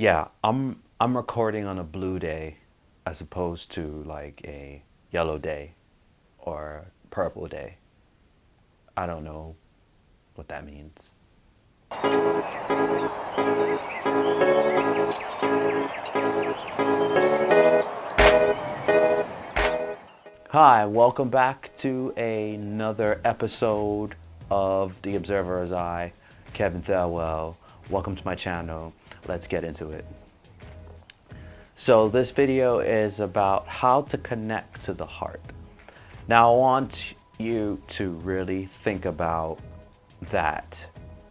Yeah, I'm recording on a blue day as opposed to like a yellow day or purple day. I don't know what that means. Hi, welcome back to another episode of The Observer's Eye. Kevin Thelwell. Welcome to my channel. Let's get into it. So this video is about how to connect to the heart. Now I want you to really think about that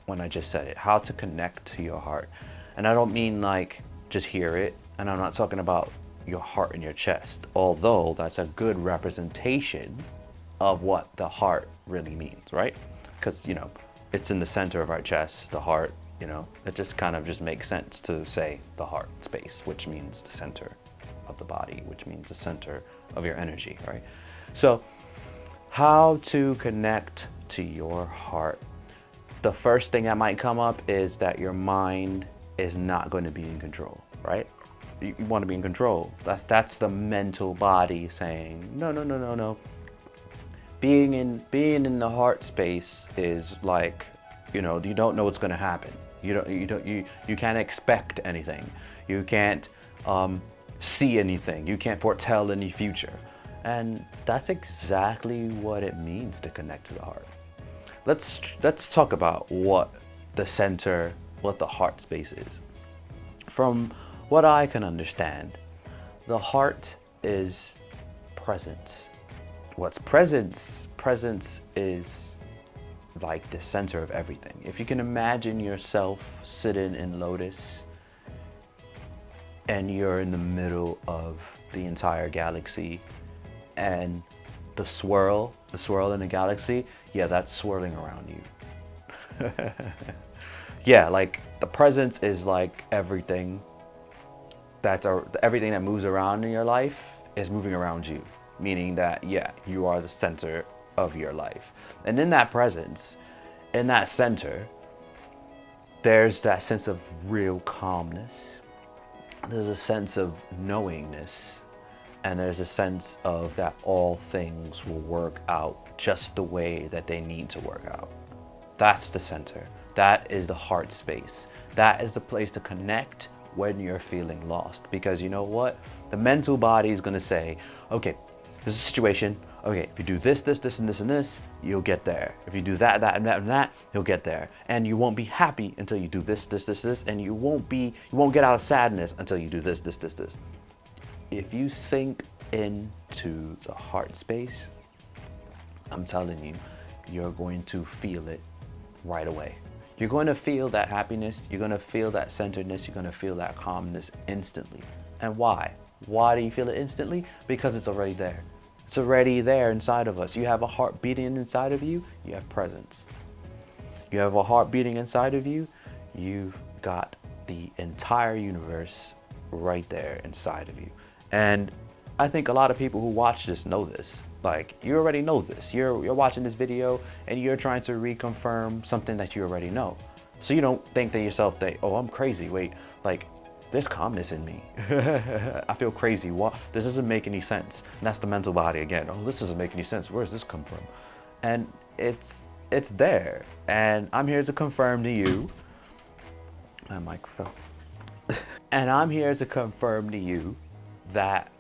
when I just said it, how to connect to your heart. And I don't mean like just hear it, and I'm not talking about your heart in your chest, although that's a good representation of what the heart really means, right? Because, it's in the center of our chest, the heart, it just kind of just makes sense to say the heart space, which means the center of the body, which means the center of your energy, right? So how to connect to your heart. The first thing that might come up is that your mind is not going to be in control, right? You want to be in control. That's the mental body saying, no, no, no, no, no. Being in the heart space is like, you don't know what's going to happen. You can't expect anything. You can't see anything. You can't foretell any future. And that's exactly what it means to connect to the heart. Let's talk about what the heart space is. From what I can understand, the heart is presence. What's presence? Presence is like the center of everything. If you can imagine yourself sitting in lotus and you're in the middle of the entire galaxy, and the swirl in the galaxy, yeah, that's swirling around you. Yeah, like the presence is like everything everything that moves around in your life is moving around you, meaning that, yeah, you are the center of your life. And in that presence, in that center, there's that sense of real calmness. There's a sense of knowingness, and there's a sense of that all things will work out just the way that they need to work out. That's the center. That is the heart space. That is the place to connect when you're feeling lost. Because you know what? The mental body is going to say, okay, this is a situation. Okay, if you do this, this, this, and this, and this, you'll get there. If you do that, that, and that, and that, you'll get there. And you won't be happy until you do this, this, this, this, and you won't get out of sadness until you do this, this, this, this. If you sink into the heart space, I'm telling you, you're going to feel it right away. You're going to feel that happiness, you're going to feel that centeredness, you're going to feel that calmness instantly. And why? Why do you feel it instantly? Because it's already there. It's already there inside of us. You have a heart beating inside of you, you have presence. You have a heart beating inside of you, you've got the entire universe right there inside of you. And I think a lot of people who watch this know this. Like, you already know this. You're watching this video and you're trying to reconfirm something that you already know. So you don't think to yourself that, oh, I'm crazy. Wait, like, there's calmness in me. I feel crazy. What? This doesn't make any sense. And that's the mental body again. Oh, this doesn't make any sense. Where does this come from? And it's there. And I'm here to confirm to you. My microphone. And I'm here to confirm to you that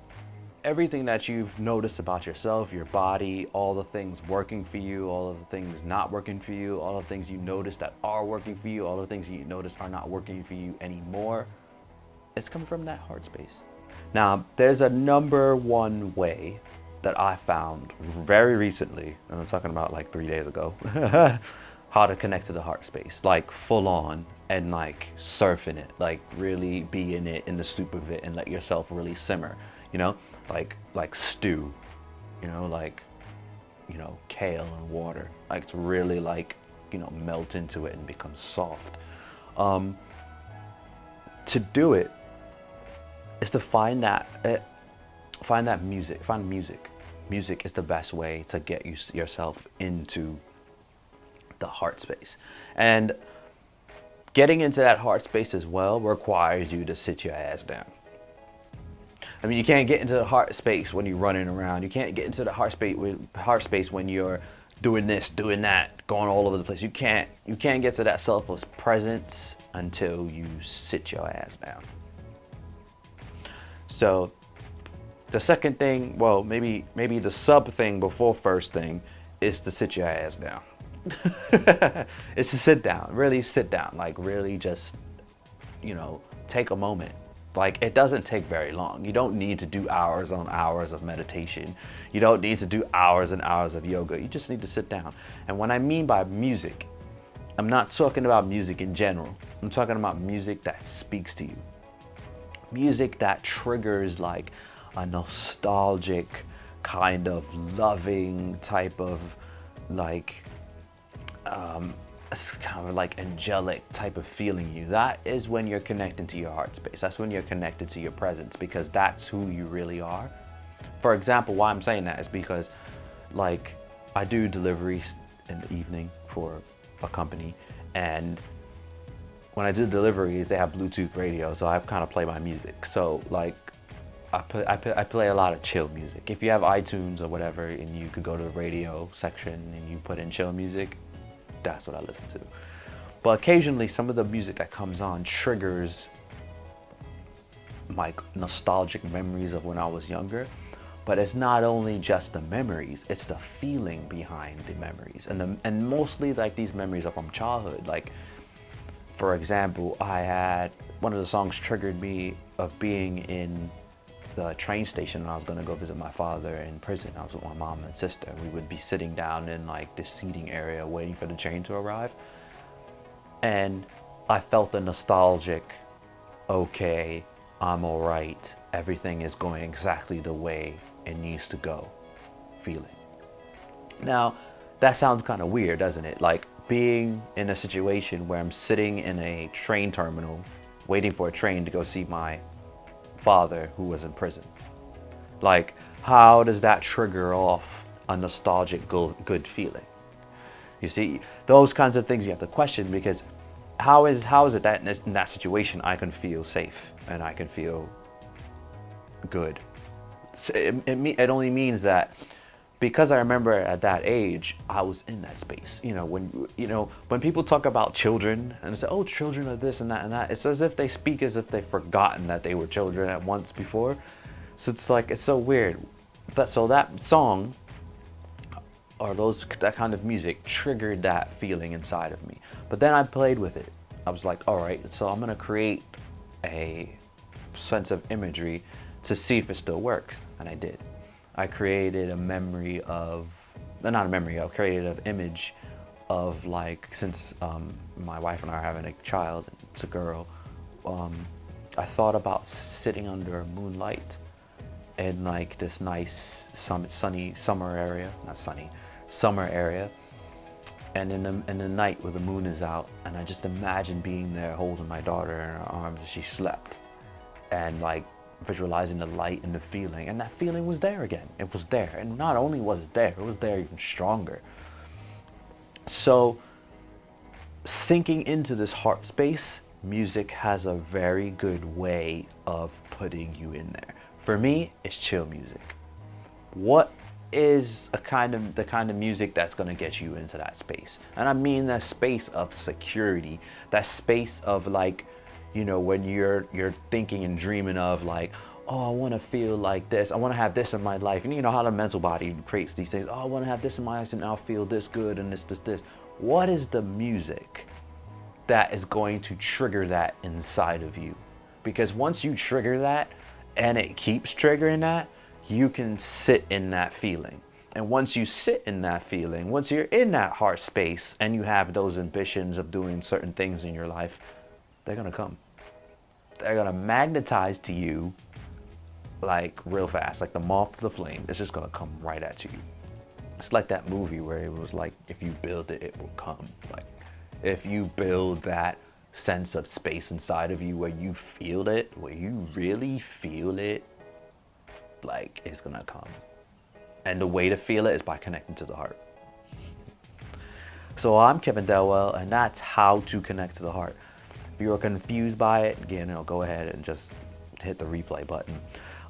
everything that you've noticed about yourself, your body, all the things working for you, all of the things not working for you, all the things you notice that are working for you, all the things you notice are not working for you anymore, it's coming from that heart space. Now, there's a number one way that I found very recently, and I'm talking about like 3 days ago, how to connect to the heart space, like full on, and like surfing it, like really be in it, in the soup of it, and let yourself really simmer, like stew, kale and water, like to really melt into it and become soft. To do it is to find music. Music is the best way to get yourself into the heart space. And Getting into that heart space as well requires you to sit your ass down. I mean, you can't get into the heart space when you're running around. You can't get into the heart space when you're doing this, doing that, going all over the place. You can't get to that selfless presence until you sit your ass down. So the second thing, well, maybe the sub thing before first thing is to sit your ass down. It's to sit down, really sit down, like really just, take a moment. Like, it doesn't take very long. You don't need to do hours on hours of meditation. You don't need to do hours and hours of yoga. You just need to sit down. And when I mean by music, I'm not talking about music in general. I'm talking about music that speaks to you. Music that triggers like a nostalgic kind of loving type of like it's kind of like angelic type of feeling you. That is when you're connecting to your heart space. That's when you're connected to your presence, because that's who you really are. For example, why I'm saying that is because like I do deliveries in the evening for a company, and when I do deliveries they have Bluetooth radio, so I kind of play my music. So like I play a lot of chill music. If you have iTunes or whatever and you could go to the radio section and you put in chill music, that's what I listen to. But occasionally some of the music that comes on triggers my nostalgic memories of when I was younger. But it's not only just the memories, it's the feeling behind the memories. And mostly like these memories are from childhood. Like, for example, I had one of the songs triggered me of being in the train station when I was going to go visit my father in prison. I was with my mom and sister. We would be sitting down in like this seating area waiting for the train to arrive. And I felt the nostalgic, okay, I'm all right, everything is going exactly the way it needs to go feeling. Now, that sounds kind of weird, doesn't it? Like being in a situation where I'm sitting in a train terminal waiting for a train to go see my father who was in prison. Like, how does that trigger off a nostalgic good feeling? You see, those kinds of things you have to question, because how is it that in that situation I can feel safe and I can feel good? It only means that because I remember at that age I was in that space. When people talk about children and say, oh, children are this and that, it's as if they speak as if they've forgotten that they were children at once before. So it's like, it's so weird. So that song or that kind of music triggered that feeling inside of me. But then I played with it. I was like, all right, so I'm gonna create a sense of imagery to see if it still works, and I did. I created a memory of, not a memory, I created an image of like, since my wife and I are having a child, it's a girl, I thought about sitting under moonlight in like this nice sunny summer area, not sunny, summer area, and in the night where the moon is out, and I just imagine being there holding my daughter in her arms as she slept, and like visualizing the light and the feeling, and that feeling was there again. It was there, and not only was it there even stronger. So sinking into this heart space, music has a very good way of putting you in there. For me, it's chill music. What is the kind of music that's going to get you into that space? And I mean that space of security, that space of like, when you're thinking and dreaming of like, oh, I want to feel like this, I want to have this in my life, and you know how the mental body creates these things. Oh, I want to have this in my life and I'll feel this good and this. What is the music that is going to trigger that inside of you? Because once you trigger that and it keeps triggering that, you can sit in that feeling. And once you sit in that feeling, once you're in that heart space and you have those ambitions of doing certain things in your life, they're gonna come. They're gonna magnetize to you like real fast, like the moth to the flame. It's just gonna come right at you. It's like that movie where it was like, if you build it, it will come. Like, if you build that sense of space inside of you where you feel it, where you really feel it, like, it's gonna come. And the way to feel it is by connecting to the heart. So I'm Kevin Thelwell, and that's how to connect to the heart. If you're confused by it, go ahead and just hit the replay button.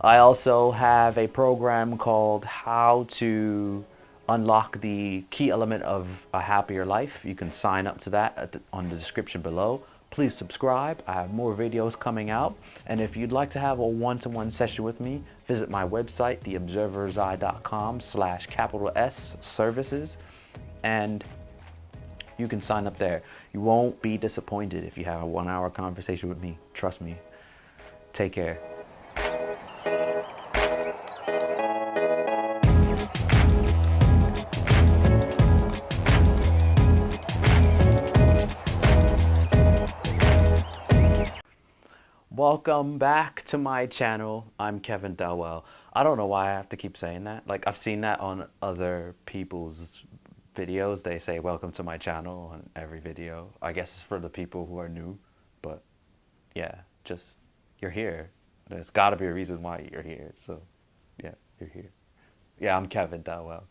I also have a program called How to Unlock the Key Element of a Happier Life. You can sign up to that on the description below. Please subscribe. I have more videos coming out. And if you'd like to have a one-to-one session with me, visit my website, theobserverseye.com/S services. And you can sign up there. You won't be disappointed if you have a 1-hour conversation with me. Trust me. Take care. Welcome back to my channel. I'm Kevin Thelwell. I don't know why I have to keep saying that. Like, I've seen that on other people's videos. They say welcome to my channel on every video. I guess for the people who are new, but yeah, just you're here. There's got to be a reason why you're here. So yeah, you're here. Yeah, I'm Kevin Thelwell.